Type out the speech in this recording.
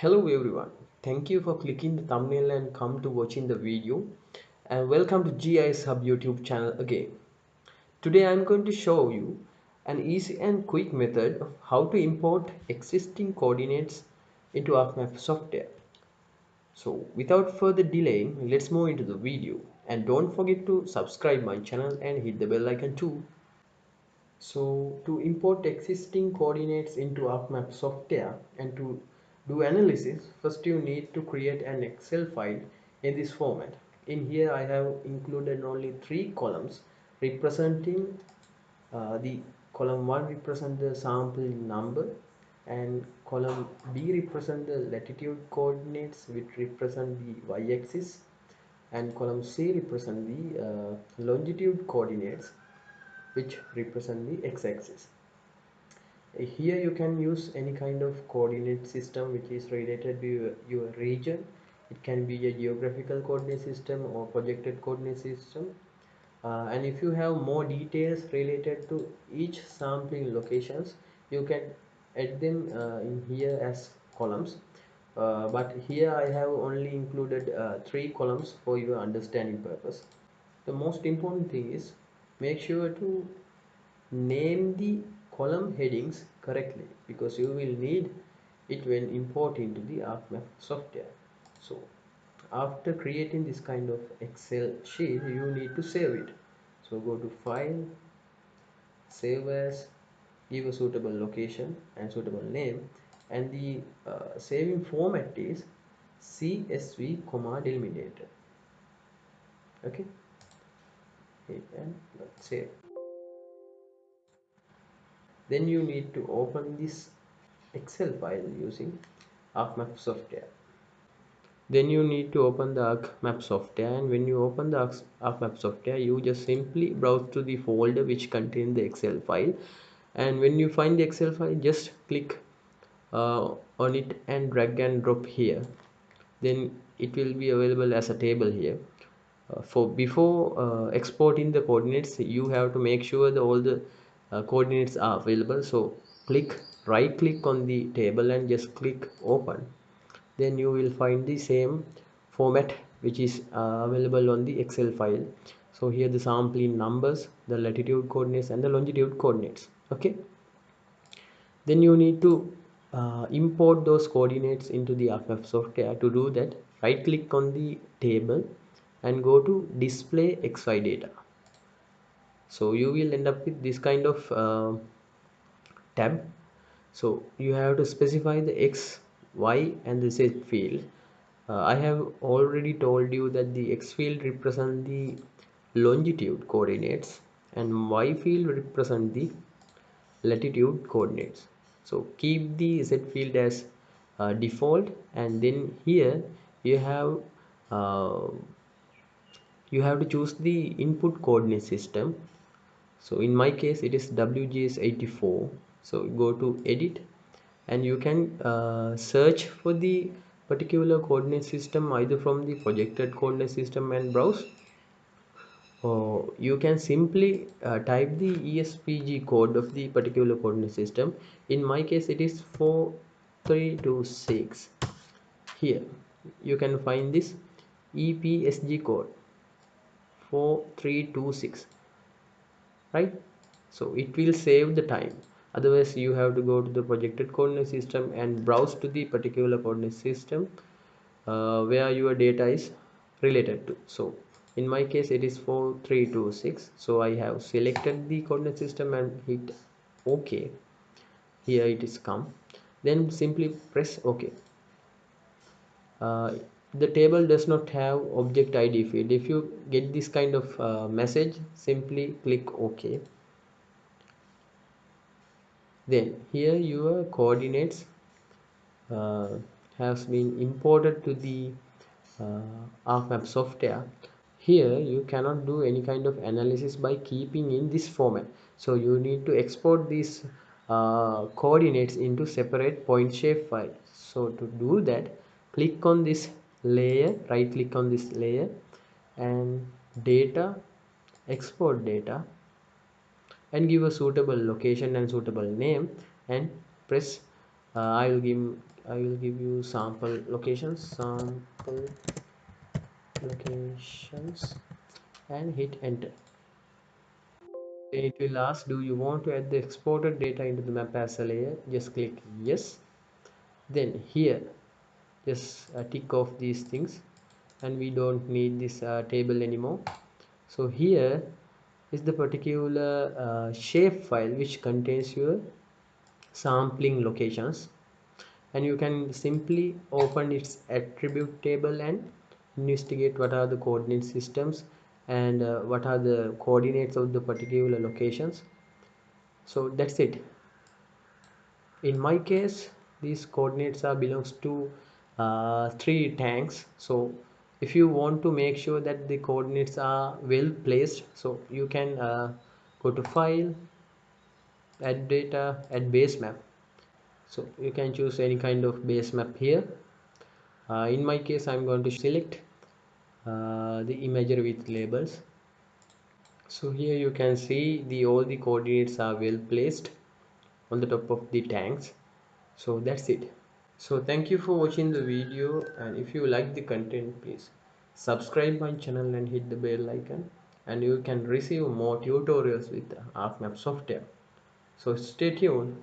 Hello everyone, thank you for clicking the thumbnail and come to watching the video, and welcome to GIS Hub YouTube channel again. Today I am going to show you an easy and quick method of how to import existing coordinates into ArcMap software. So without further delay, let's move into the video, and don't forget to subscribe my channel and hit the bell icon too. So to import existing coordinates into ArcMap software and to do analysis, first you need to create an Excel file in this format. In here I have included only three columns representing the column 1 represent the sample number, and column B represent the latitude coordinates which represent the y-axis, and column C represent the longitude coordinates which represent the x-axis. Here you can use any kind of coordinate system which is related to your region. It can be a geographical coordinate system or projected coordinate system. And if you have more details related to each sampling locations, you can add them in here as columns. But here I have only included three columns for your understanding purpose. The most important thing is make sure to name the column headings correctly, because you will need it when importing to the ArcMap software. So after creating this kind of Excel sheet, you need to save it. So go to file, save as, give a suitable location and suitable name, and the saving format is CSV comma delimitator. Okay, hit and save. Then you need to open this Excel file using ArcMap software. Then you need to open the ArcMap software, and when you open the ArcMap software, you just simply browse to the folder which contains the Excel file, and when you find the Excel file, just click on it and drag and drop here. Then it will be available as a table here. For before exporting the coordinates, you have to make sure that all the coordinates are available. So right click on the table and just click open. Then you will find the same format which is available on the Excel file. So here the sampling numbers, the latitude coordinates and the longitude coordinates. Okay, then you need to import those coordinates into the ArcMap software. To do that, right click on the table and go to display XY data. So you will end up with this kind of tab. So you have to specify the X, Y and the Z field. I have already told you that the X field represent the longitude coordinates and Y field represent the latitude coordinates. So keep the Z field as default, and then here you have uh, to choose the input coordinate system. So in my case it is WGS 84. So go to edit, and you can search for the particular coordinate system either from the projected coordinate system and browse, or you can simply type the ESPG code of the particular coordinate system. In my case it is 4326. Here you can find this EPSG code 4326, right? So it will save the time. Otherwise you have to go to the projected coordinate system and browse to the particular coordinate system where your data is related to. So in my case it is 4326. So I have selected the coordinate system and hit OK. Here it is come. Then simply press OK. The table does not have object ID field. If you get this kind of message, simply click OK. Then here your coordinates uh, has been imported to the ArcMap software. Here you cannot do any kind of analysis by keeping in this format. So you need to export these coordinates into separate point shape file. So to do that, click on this layer, right click on this layer, and data, export data, and give a suitable location and suitable name, and press I will give I will give you sample locations, and hit enter. Then it will ask, do you want to add the exported data into the map as a layer? Just click yes. Then here just tick off these things, and we don't need this table anymore. So here is the particular shape file which contains your sampling locations, and you can simply open its attribute table and investigate what are the coordinate systems and what are the coordinates of the particular locations. So that's it. In my case, these coordinates are belongs to three tanks. So if you want to make sure that the coordinates are well placed, so you can go to file, add data, add base map. So you can choose any kind of base map here. In my case, I'm going to select the imagery with labels. So here you can see the all the coordinates are well placed on the top of the tanks. So that's it. So thank you for watching the video, and if you like the content, please subscribe my channel and hit the bell icon, and you can receive more tutorials with ArcMap software. So stay tuned.